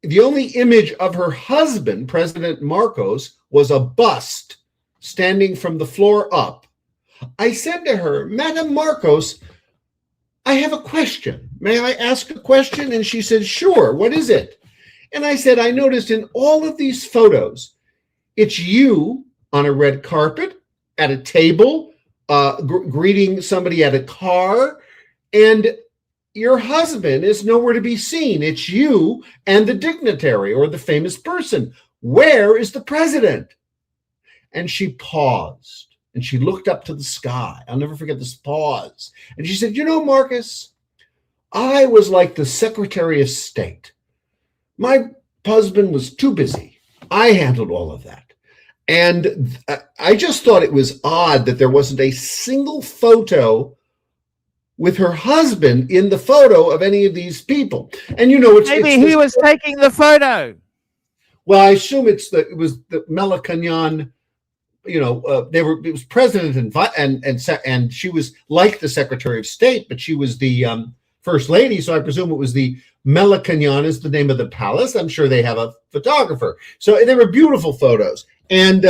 image of her husband, President Marcos, was a bust standing from the floor up, I said to her, Madam Marcos, I have a question. May I ask a question? And she said, sure. What is it? And I said, I noticed in all of these photos, it's you on a red carpet, at a table, greeting somebody at a car, and your husband is nowhere to be seen. It's you and the dignitary or the famous person. Where is the president? And she paused. And she looked up to the sky. I'll never forget this pause. And she said, you know, Marcus, I was like the Secretary of State. My husband was too busy. I handled all of that. And I just thought it was odd that there wasn't a single photo with her husband in the photo of any of these people. And you know, maybe he was taking the photo. Well, I assume it was the Melacagnon. It was president and she was like the Secretary of State, but she was the first lady. So I presume it was the Melacagnon is the name of the palace. I'm sure they have a photographer. So they were beautiful photos, and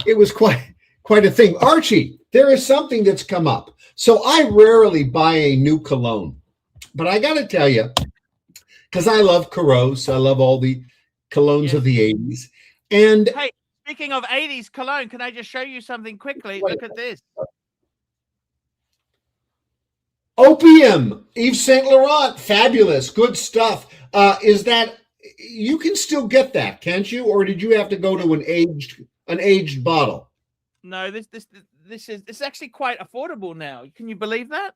it was quite a thing. Archie, there is something that's come up. So I rarely buy a new cologne, but I got to tell you, because I love Caros, I love all the colognes of the 80s. And hey, speaking of 80s cologne, can I just show you something quickly? Look at this. Opium, Yves Saint Laurent, fabulous, good stuff. Is that you can still get that, can't you? Or did you have to go to an aged bottle? No, this is actually quite affordable now. Can you believe that?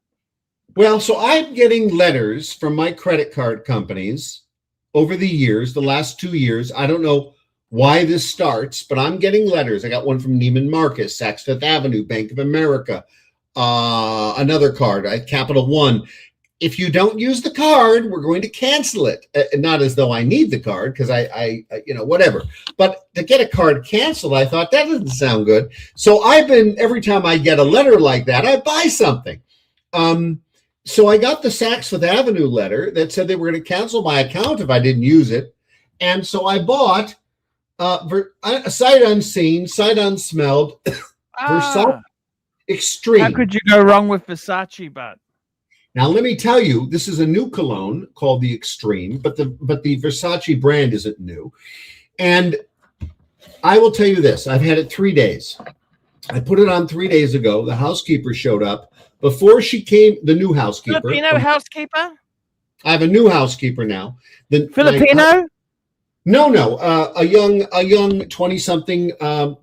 Well, so I'm getting letters from my credit card companies over the years, the last 2 years. I don't know why this starts, but I'm getting letters. I got one from Neiman Marcus, Saks Fifth Avenue, Bank of America, another card, Capital One. If you don't use the card, we're going to cancel it. Not as though I need the card, because I whatever. But to get a card canceled, I thought that doesn't sound good. So every time I get a letter like that, I buy something. So I got the Saks Fifth Avenue letter that said they were going to cancel my account if I didn't use it. And so I bought sight unseen, sight unsmelled, Versace Extreme. How could you go wrong with Versace, but? Now, let me tell you, this is a new cologne called the Extreme, but the Versace brand isn't new. And I will tell you this, I've had it 3 days. I put it on 3 days ago. The housekeeper showed up. Before she came, the new housekeper. Filipino housekeeper? I have a new housekeeper now. Filipino? No, a young 20-something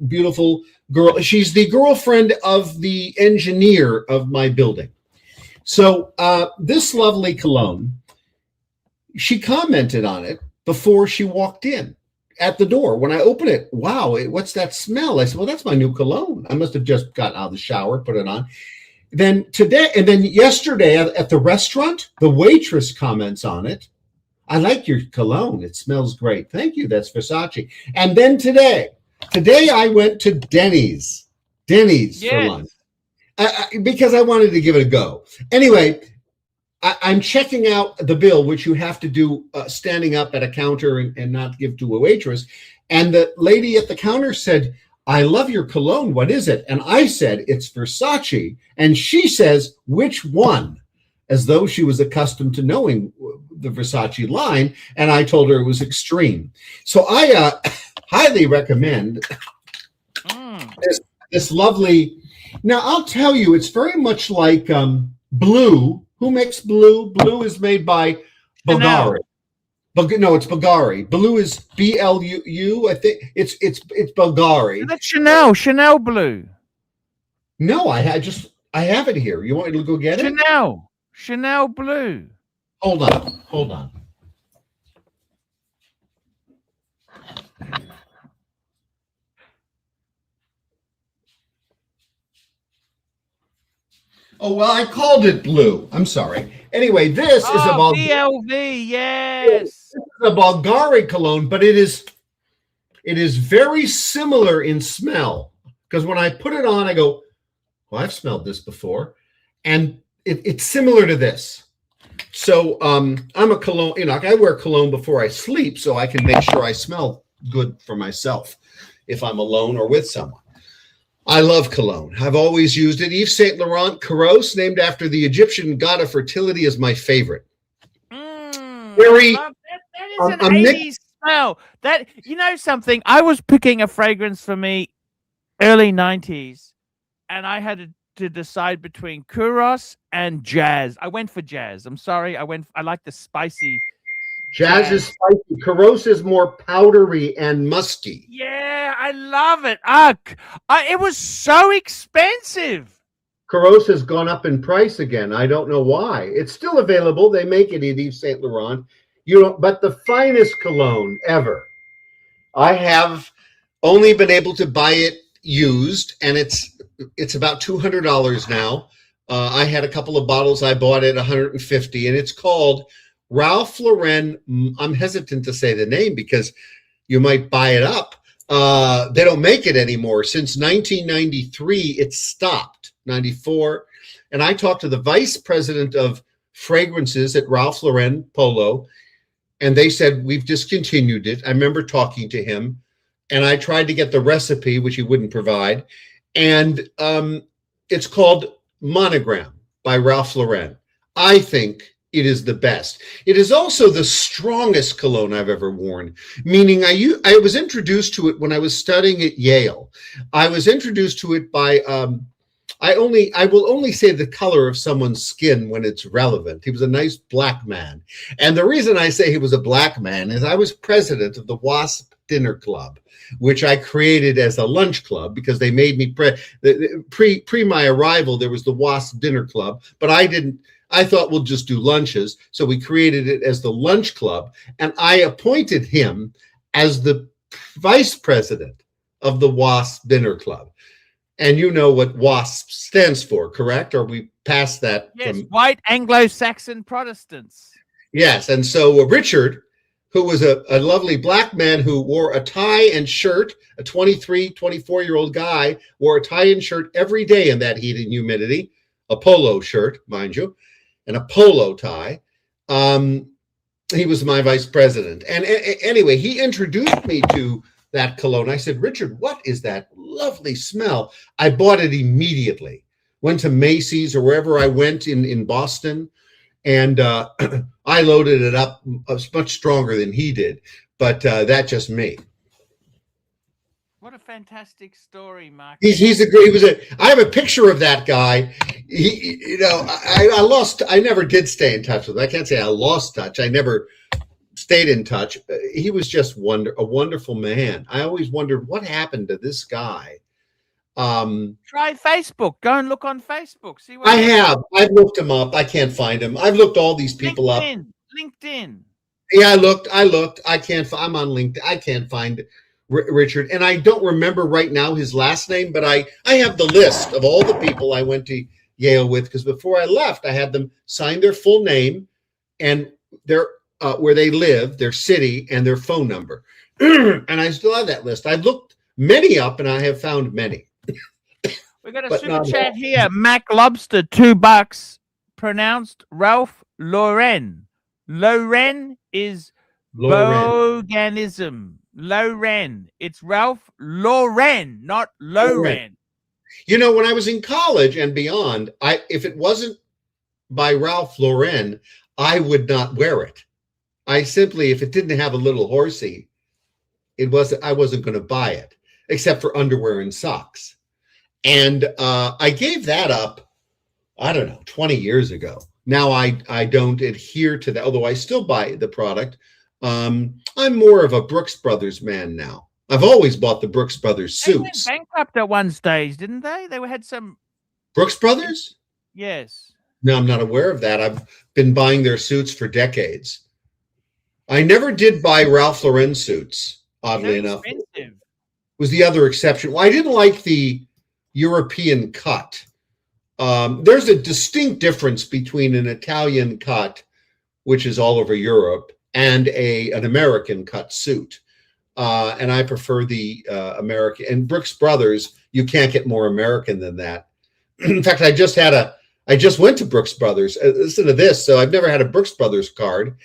beautiful girl. She's the girlfriend of the engineer of my building. So this lovely cologne, she commented on it before she walked in at the door. When I opened it, wow, what's that smell? I said, well, that's my new cologne. I must have just gotten out of the shower, put it on. Then yesterday at the restaurant, the waitress comments on it. I like your cologne. It smells great. Thank you. That's Versace. And then today I went to Denny's for lunch. Because I wanted to give it a go. Anyway, I'm checking out the bill, which you have to do standing up at a counter and not give to a waitress. And the lady at the counter said, I love your cologne. What is it? And I said, it's Versace. And she says, which one? As though she was accustomed to knowing the Versace line. And I told her it was Extreme. So I highly recommend this lovely. Now, I'll tell you, it's very much like Blue. Who makes Blue? Blue is made by Bulgari. No, it's Bulgari. Blue is BLU. I think it's Bulgari. That's Chanel Blue. No, I have it here. You want me to go get it? Chanel Blue. Hold on. Oh, well, I called it Blue. I'm sorry. Anyway, this is a BLV, yes. This is a Bulgari cologne, but it is very similar in smell. Because when I put it on, I go, well, I've smelled this before. And it's similar to this. So I'm a cologne, I wear cologne before I sleep so I can make sure I smell good for myself if I'm alone or with someone. I love cologne. I've always used it. Yves Saint Laurent Caros, named after the Egyptian god of fertility, is my favorite. That is an 80s smell. That, something, I was picking a fragrance for me early 90s, and I had to decide between Kuros and Jazz. I went for Jazz. I'm sorry. I like the spicy. Jazz is spicy. Caros is more powdery and musky. Yeah, I love it. It was so expensive. Caros has gone up in price again. I don't know why. It's still available. They make it at Yves Saint Laurent. But the finest cologne ever. I have only been able to buy it used, and it's about $200 now. I had a couple of bottles I bought at $150, and it's called Ralph Lauren, I'm hesitant to say the name because you might buy it up. They don't make it anymore. Since 1993, it stopped, 94. And I talked to the vice president of fragrances at Ralph Lauren Polo, and they said, we've discontinued it. I remember talking to him, and I tried to get the recipe, which he wouldn't provide. And it's called Monogram by Ralph Lauren. I think it is the best. It is also the strongest cologne I've ever worn, meaning I was introduced to it when I was studying at Yale. I was introduced to it by, I will only say the color of someone's skin when it's relevant. He was a nice black man. And the reason I say he was a black man is I was president of the WASP Dinner Club, which I created as a lunch club because they made me pre my arrival. There was the WASP Dinner Club, but I thought we'll just do lunches. So we created it as the lunch club, and I appointed him as the vice president of the WASP Dinner Club. And you know what WASP stands for, correct? Or we passed that? Yes, White Anglo-Saxon Protestants. Yes, and so Richard, who was a lovely black man who wore a tie and shirt, a 23, 24-year-old guy, wore a tie and shirt every day in that heat and humidity, a polo shirt, mind you, and a polo tie. He was my vice president. And anyway, he introduced me to that cologne. I said, Richard, what is that lovely smell? I bought it immediately. Went to Macy's or wherever I went in Boston, and I loaded it up much stronger than he did. But that's just me. What a fantastic story, Mark. I have a picture of that guy. I never did stay in touch with him. I can't say I lost touch. I never stayed in touch. He was just a wonderful man. I always wondered what happened to this guy. Try Facebook. Go and look on Facebook. See what I've looked him up. I can't find him. I've looked all these people up. LinkedIn. Yeah, I looked. I'm on LinkedIn. I can't find Richard, and I don't remember right now his last name, but I have the list of all the people I went to Yale with, because before I left, I had them sign their full name and their where they live, their city, and their phone number. And I still have that list. I've looked many up, and I have found many. We got a super chat here. Mac Lobster, $2, pronounced Ralph Lauren. Lauren is boganism. Lauren. It's Ralph Lauren, not Lauren. You know, when I was in college and beyond, if it wasn't by Ralph Lauren, I would not wear it. If it didn't have a little horsey, I wasn't going to buy it, except for underwear and socks. And I gave that up, I don't know, 20 years ago. Now I don't adhere to that, although I still buy the product. I'm more of a Brooks Brothers man now. I've always bought the Brooks Brothers suits. They went bankrupt at one stage, didn't they? They had some... Brooks Brothers? Yes. No, I'm not aware of that. I've been buying their suits for decades. I never did buy Ralph Lauren suits, oddly enough. Expensive. Was the other exception. Well, I didn't like the European cut. There's a distinct difference between an Italian cut, which is all over Europe, and an American cut suit. And I prefer the American. And Brooks Brothers, you can't get more American than that. In fact, I just went to Brooks Brothers. Listen to this. So I've never had a Brooks Brothers card.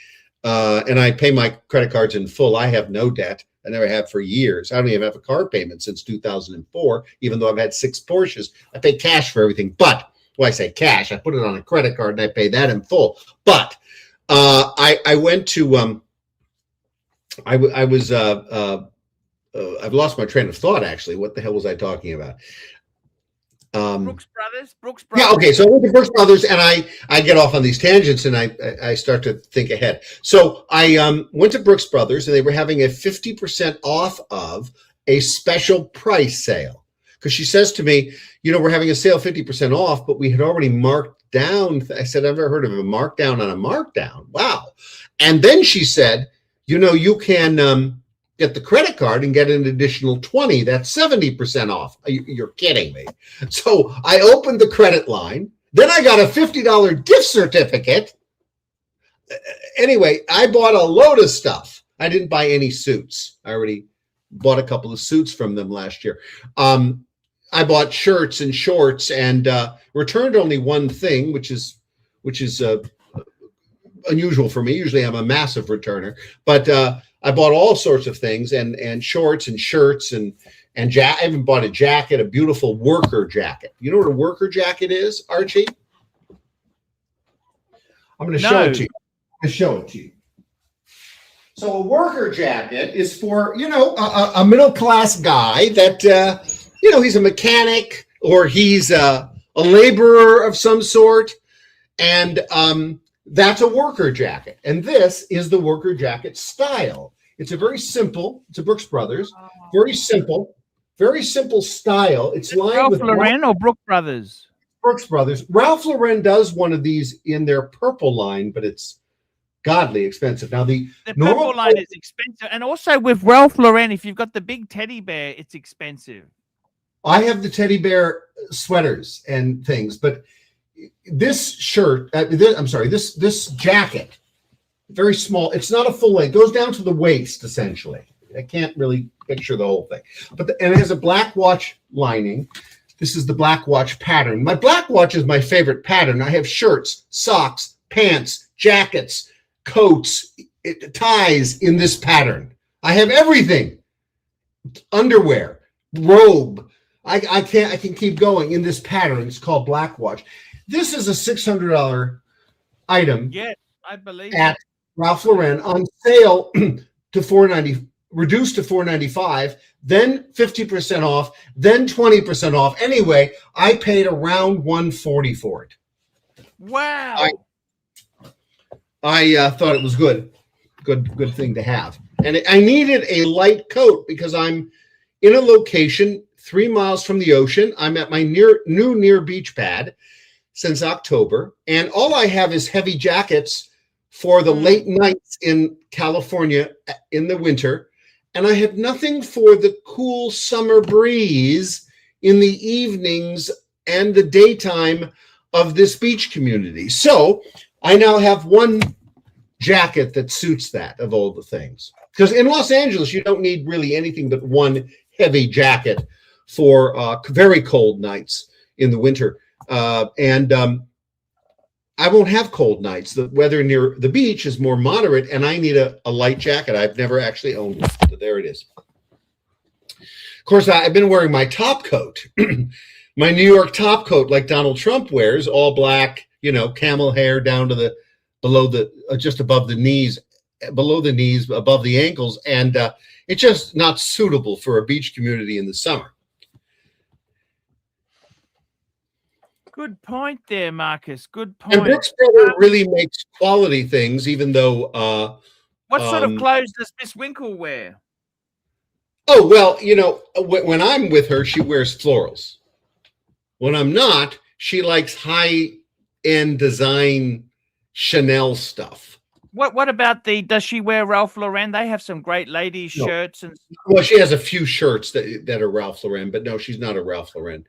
And I pay my credit cards in full. I have no debt. I never have for years. I don't even have a car payment since 2004, even though I've had 6 Porsches. I pay cash for everything. But, well, I say cash. I put it on a credit card and I pay that in full. But I went to, I've lost my train of thought, actually. What the hell was I talking about? Brooks Brothers. Yeah, okay. So I went to Brooks Brothers, and I get off on these tangents, and I start to think ahead. So I went to Brooks Brothers, and they were having a 50% off of a special price sale. Because she says to me, we're having a sale 50% off, but we had already marked down. I said, I've never heard of a markdown on a markdown. Wow. And then she said, you can get the credit card and get an additional 20. That's 70% off. You're kidding me. So I opened the credit line. Then I got a $50 gift certificate. anyway, I bought a load of stuff. I didn't buy any suits. I already bought a couple of suits from them last year. I bought shirts and shorts and returned only one thing, which is unusual for me. Usually I'm a massive returner, but I bought all sorts of things and shorts and shirts and I even bought a jacket, a beautiful worker jacket. You know what a worker jacket is, Archie? I'm going to show it to you. I'm going to show it to you. So a worker jacket is for, a middle-class guy that, he's a mechanic or he's a laborer of some sort. And that's a worker jacket. And this is the worker jacket style. It's a very simple, it's a Brooks Brothers, very simple style. It's lined Ralph with Lauren or Brooks Brothers? Brooks Brothers. Ralph Lauren does one of these in their purple line, but it's godly expensive. Now the purple line is expensive, and also with Ralph Lauren, if you've got the big teddy bear, it's expensive. I have the teddy bear sweaters and things, but this shirt, this jacket, very small. It's not a full length. It goes down to the waist essentially. I can't really picture the whole thing, and it has a black watch lining. This is the black watch pattern. My black watch is my favorite pattern. I have shirts, socks, pants, jackets, coats, ties in this pattern. I have everything. Underwear, robe. I can keep going in this pattern. It's called black watch. This is a $600 item. Yeah, I believe at Ralph Lauren on sale to $490, reduced to $495, then 50% off, then 20% off. Anyway, I paid around $140 for it. Wow. I thought it was good thing to have. And I needed a light coat because I'm in a location 3 miles from the ocean. I'm at my near beach pad since October, and all I have is heavy jackets for the late nights in California in the winter, and I have nothing for the cool summer breeze in the evenings and the daytime of this beach community. So I now have one jacket that suits that of all the things. Because in Los Angeles, you don't need really anything but one heavy jacket for very cold nights in the winter. I won't have cold nights. The weather near the beach is more moderate, and I need a light jacket. I've never actually owned one. So there it is. Of course, I've been wearing my top coat, my New York top coat like Donald Trump wears, all black, camel hair down to just above the knees, above the ankles. And it's just not suitable for a beach community in the summer. Good point there, Marcus. Good point. And Brooks Brothers really makes quality things, even though... what sort of clothes does Miss Winkle wear? Oh, well, when I'm with her, she wears florals. When I'm not, she likes high-end design Chanel stuff. What about does she wear Ralph Lauren? They have some great ladies shirts. Well, she has a few shirts that are Ralph Lauren, but no, she's not a Ralph Lauren.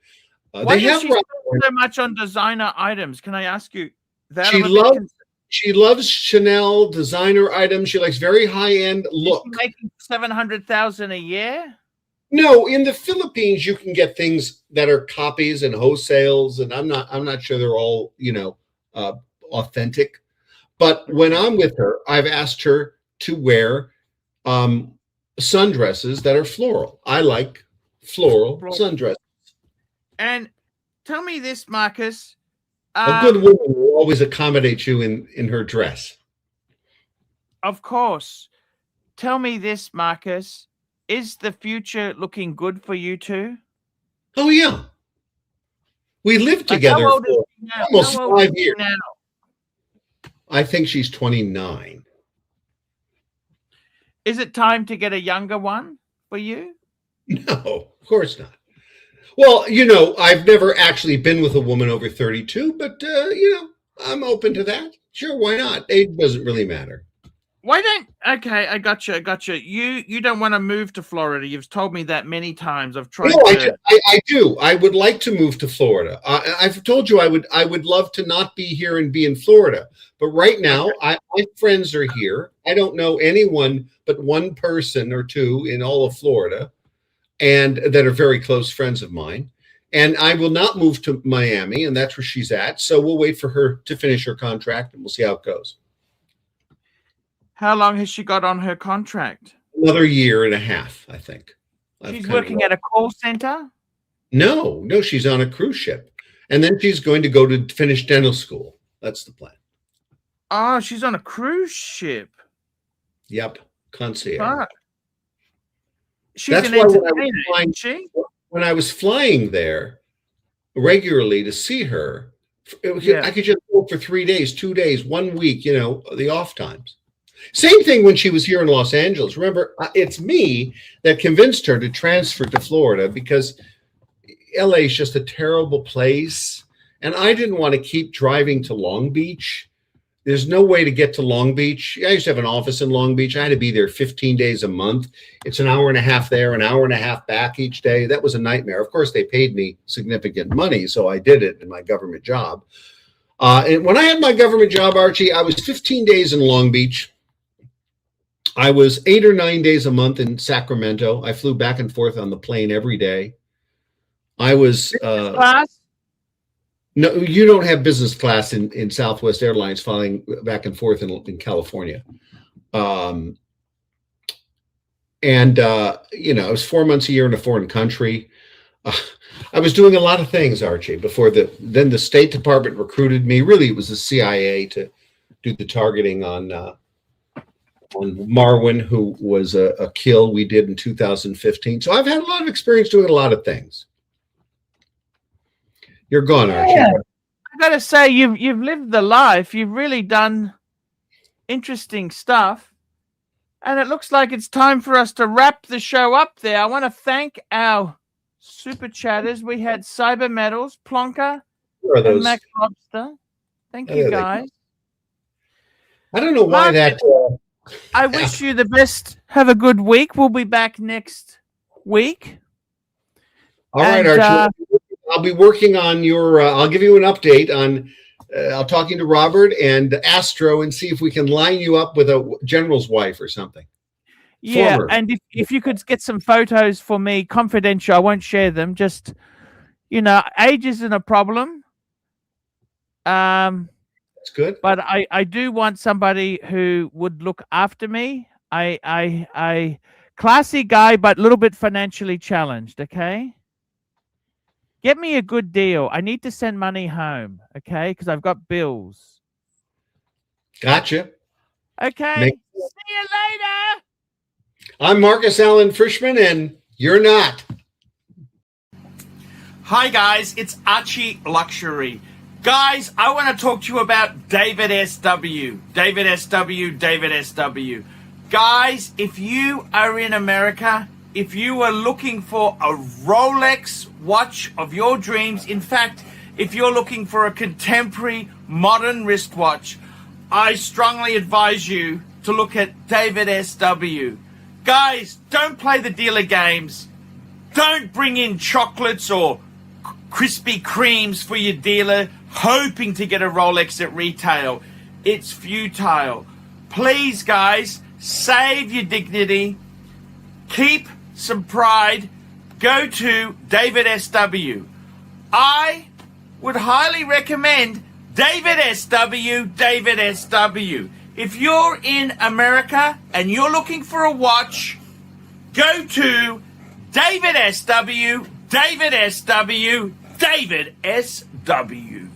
Why does she spend so much on designer items? Can I ask you that? She loves Chanel designer items. She likes very high-end look. Is she making $700,000 a year? No, in the Philippines, you can get things that are copies and wholesales, and I'm not sure they're all authentic. But when I'm with her, I've asked her to wear sundresses that are floral. I like floral sundresses. And tell me this, Marcus. A good woman will always accommodate you in her dress. Of course. Tell me this, Marcus. Is the future looking good for you two? Oh, yeah. We lived together for almost 5 years. Now? I think she's 29. Is it time to get a younger one for you? No, of course not. Well, I've never actually been with a woman over 32, but, I'm open to that. Sure, why not? Age doesn't really matter. Why don't? Okay, I got you. You don't want to move to Florida. You've told me that many times. I've tried. No, I do. I would like to move to Florida. I've told you I would love to not be here and be in Florida. But right now, my friends are here. I don't know anyone but one person or two in all of Florida, and that are very close friends of mine. And I will not move to Miami, and that's where she's at. So we'll wait for her to finish her contract, and we'll see how it goes. How long has she got on her contract? Another year and a half, I think. She's working at a call center? No, she's on a cruise ship. And then she's going to go to finish dental school. That's the plan. Oh, she's on a cruise ship. Yep, concierge. Fuck. She's That's an why entertainer, isn't she? when I was flying there regularly to see her, I could just go for 3 days, 2 days, 1 week, the off times. Same thing when she was here in Los Angeles. Remember, it's me that convinced her to transfer to Florida because LA is just a terrible place. And I didn't want to keep driving to Long Beach. There's no way to get to Long Beach. I used to have an office in Long Beach. I had to be there 15 days a month. It's an hour and a half there, an hour and a half back each day. That was a nightmare. Of course, they paid me significant money, so I did it in my government job. And when I had my government job, Archie, I was 15 days in Long Beach. I was 8 or 9 days a month in Sacramento. I flew back and forth on the plane every day. I was class? No, you don't have business class in Southwest Airlines flying back and forth in California. It was 4 months a year in a foreign country. I was doing a lot of things, Archie, before then the State Department recruited me. Really, it was the CIA to do the targeting on Marwin, who was a kill we did in 2015. So I've had a lot of experience doing a lot of things. You're gone, Archie. Yeah. I gotta say, you've lived the life. You've really done interesting stuff. And it looks like it's time for us to wrap the show up there. I want to thank our super chatters. We had Cyber Metals, Plonker, and Mac Lobster. Thank you, guys. I don't know why that... I wish you the best. Have a good week. We'll be back next week. All right, Archie. I'll be working on your... I'll give you an update on... I'll talking to Robert and Astro and see if we can line you up with a general's wife or something. Yeah, and if you could get some photos for me, confidential, I won't share them. Just, age isn't a problem. That's good. But I do want somebody who would look after me. I classy guy, but a little bit financially challenged, okay? Get me a good deal. I need to send money home, okay? Because I've got bills. Gotcha. Okay. See you later. I'm Marcus Allen Frishman, and you're not. Hi, guys. It's Archie Luxury. Guys, I want to talk to you about David SW. David SW, David SW. Guys, if you are in America, if you are looking for a Rolex watch of your dreams, in fact, if you're looking for a contemporary modern wristwatch, I strongly advise you to look at David SW. Guys, don't play the dealer games. Don't bring in chocolates or Krispy Kremes for your dealer hoping to get a Rolex at retail. It's futile. Please, guys, save your dignity. Keep some pride. Go to David SW. I would highly recommend David SW, David SW. If you're in America and you're looking for a watch, go to David SW, David SW, David SW.